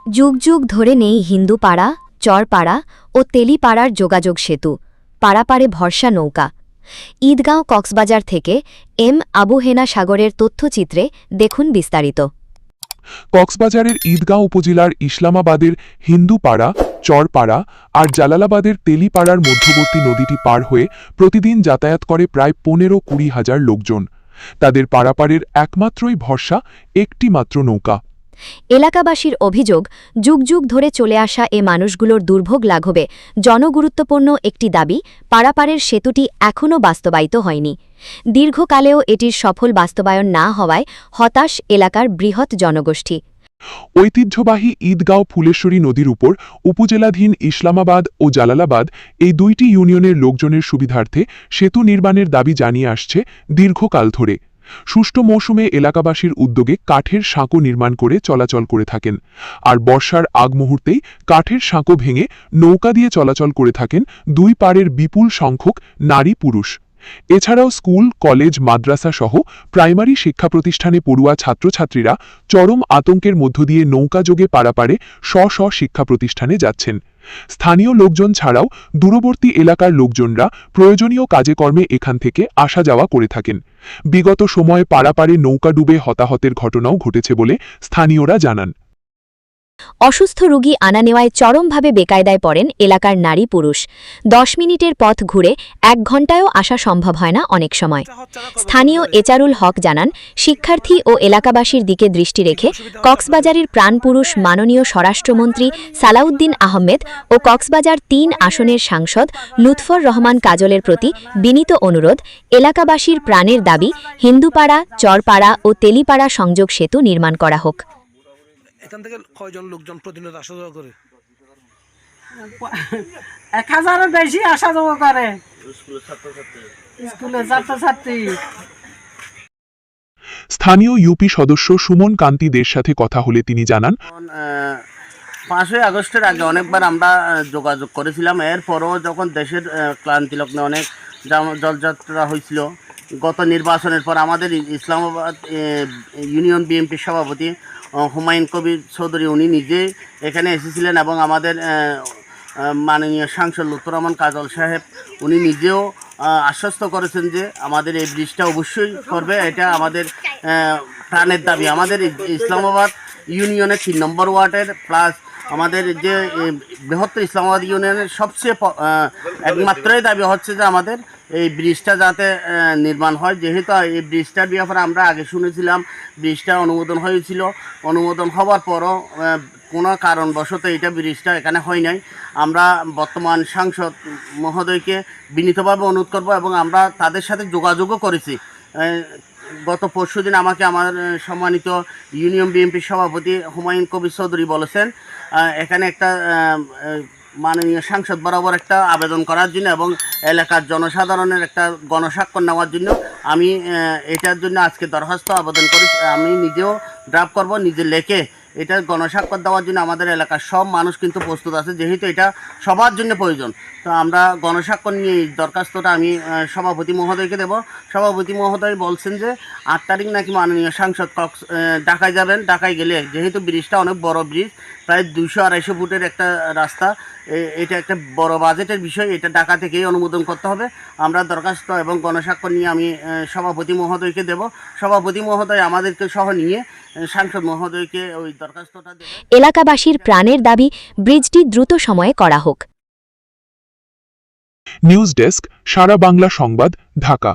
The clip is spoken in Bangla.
যুগ যুগ ধরে নেই হিন্দুপাড়া, চরপাড়া ও তেলিপাড়ার যোগাযোগ সেতু, পাড়াপাড়ে ভরসা নৌকা। ঈদগাঁও কক্সবাজার থেকে আবু হেনা সাগরের তথ্যচিত্রে দেখুন বিস্তারিত। কক্সবাজারের ঈদগাঁও উপজেলার ইসলামাবাদের হিন্দুপাড়া, চরপাড়া আর জালালাবাদের তেলিপাড়ার মধ্যবর্তী নদীটি পার হয়ে প্রতিদিন যাতায়াত করে প্রায় ১৫-২০ হাজার লোকজন। তাদের পারাপারের একমাত্রই ভরসা একটি মাত্র নৌকা। এলাকাবাসীর অভিযোগ, যুগ যুগ ধরে চলে আসা এ মানুষগুলোর দুর্ভোগ লাঘবে জনগুরুত্বপূর্ণ একটি দাবি, পারাপারের সেতুটি এখনও বাস্তবায়িত হয়নি। দীর্ঘকালেও এটির সফল বাস্তবায়ন না হওয়ায় হতাশ এলাকার বৃহৎ জনগোষ্ঠী। ঐতিহ্যবাহী ঈদগাঁও ফুলেশ্বরী নদীর উপর উপজেলাধীন ইসলামাবাদ ও জালালাবাদ এই দুইটি ইউনিয়নের লোকজনের সুবিধার্থে সেতু নির্মাণের দাবি জানিয়ে আসছে দীর্ঘকাল ধরে। শুষ্ক মৌসুমে এলাকাবাসীর উদ্যোগে কাঠের সাঁকো নির্মাণ করে চলাচল করে থাকেন, আর বর্ষার আগ মুহূর্তেই কাঠের সাঁকো ভেঙে নৌকা দিয়ে চলাচল করে থাকেন দুই পাড়ের বিপুল সংখ্যক নারী পুরুষ। এছাড়াও স্কুল, কলেজ, মাদ্রাসা সহ প্রাইমারি শিক্ষা প্রতিষ্ঠানে পড়ুয়া ছাত্রছাত্রীরা চরম আতঙ্কের মধ্য দিয়ে নৌকাযোগে পারাপারে স্ব শিক্ষা প্রতিষ্ঠানে যাচ্ছেন। স্থানীয় লোকজন ছাড়াও দূরবর্তী এলাকার লোকজনরা প্রয়োজনীয় কাজে কর্মে এখান থেকে আসা যাওয়া করে থাকেন। বিগত সময়ে পারাপারে নৌকা ডুবে হতাহতের ঘটনাও ঘটেছে বলে স্থানীয়রা জানান। অসুস্থ রোগী আনা নেওয়ায় চরমভাবে বেকায়দায় পড়েন এলাকার নারী পুরুষ। ১০ মিনিটের পথ ঘুরে ১ ঘণ্টায়ও আসা সম্ভব হয় না অনেক সময়। স্থানীয় এচারুল হক জানান, শিক্ষার্থী ও এলাকাবাসীর দিকে দৃষ্টি রেখে কক্সবাজারের প্রাণপুরুষ মাননীয় স্বরাষ্ট্রমন্ত্রী সালাউদ্দিন আহমেদ ও কক্সবাজার ৩ আসনের সাংসদ লুৎফর রহমান কাজলের প্রতি বিনীত অনুরোধ, এলাকাবাসীর প্রাণের দাবি হিন্দুপাড়া, চরপাড়া ও তেলিপাড়া সংযোগ সেতু নির্মাণ করা হোক। এখান থেকে কয়জন লোকজন প্রতিনিয়ত আসা যাওয়া করে? ১,০০০-এর বেশি আসা যাওয়া করে স্কুলের ছাত্রছাত্রী। স্থানীয় ইউপি সদস্য সুমন কান্তি দের সাথে কথা হলে তিনি জানান, ৫ই আগস্টের আগে অনেকবার আমরা যোগাযোগ করেছিলাম। এরপরও যখন দেশের ক্লান্তি লগ্নে অনেক জলযাত্রা হয়েছিল, গত নির্বাচনের পর আমাদের ইসলামাবাদ ইউনিয়ন বিএনপির সভাপতি হুমায়ুন কবির চৌধুরী উনি নিজে এখানে এসেছিলেন এবং আমাদের মাননীয় সাংসদ লুৎফর রহমান কাজল সাহেব উনি নিজেও আশ্বস্ত করেছেন যে আমাদের এই ব্রিজটা অবশ্যই করবে। এটা আমাদের প্রাণের দাবি। আমাদের ইসলামাবাদ ইউনিয়নের ৩ নম্বর ওয়ার্ডের প্লাস আমাদের যে বৃহত্তর ইসলামাবাদ ইউনিয়নের সবচেয়ে একমাত্রই দাবি হচ্ছে যে আমাদের এই ব্রিজটা যাতে নির্মাণ হয়। যেহেতু এই ব্রিজটার ব্যাপারে আমরা আগে শুনেছিলাম ব্রিজটা অনুমোদন হয়েছিল, অনুমোদন হওয়ার পরও কোনো কারণবশত এটা ব্রিজটা এখানে হয় নাই। আমরা বর্তমান সাংসদ মহোদয়কে বিনীতভাবে অনুরোধ করব এবং আমরা তাদের সাথে যোগাযোগও করেছি। গত পরশুদিন আমাকে আমার সম্মানিত ইউনিয়ন বিএনপির সভাপতি হুমায়ুন কবির চৌধুরী বলেছেন এখানে একটা মাননীয় সাংসদ বরাবর একটা আবেদন করার জন্য এবং এলাকার জনসাধারণের একটা গণস্বাক্ষর নেওয়ার জন্য। আমি এটার জন্য আজকে দরখাস্ত আবেদন করি। আমি নিজেও ড্রাফট করব, নিজে লেখে এটা গণস্বাক্ষর দেওয়ার জন্য আমাদের এলাকার সব মানুষ কিন্তু প্রস্তুত আছে, যেহেতু এটা সবার জন্য প্রয়োজন। তো আমরা গণস্বাক্ষর নিয়ে এই দরখাস্তটা আমি সভাপতি মহোদয়কে দেব। সভাপতি মহোদয় বলছেন যে ৮ তারিখ নাকি মাননীয় সাংসদ ঢাকায় যাবেন। ঢাকায় গেলে যেহেতু ব্রিজটা অনেক বড় ব্রিজ, প্রায় ২০০-২৫০ ফুটের একটা রাস্তা, এটা একটা বড় বাজেটের বিষয়, এটা ঢাকা থেকেই অনুমোদন করতে হবে। আমরা দরখাস্ত এবং গণস্বাক্ষর নিয়ে আমি সভাপতি মহোদয়কে দেব। সভাপতি মহোদয় আমাদেরকে সহ নিয়ে সাংসদ মহোদয়কে ওই দরখাস্তটা দেব। এলাকাবাসীর প্রাণের দাবি ব্রিজটি দ্রুত সময়ে করা হোক। নিউজ ডেস্ক, সারা বাংলা সংবাদ, ঢাকা।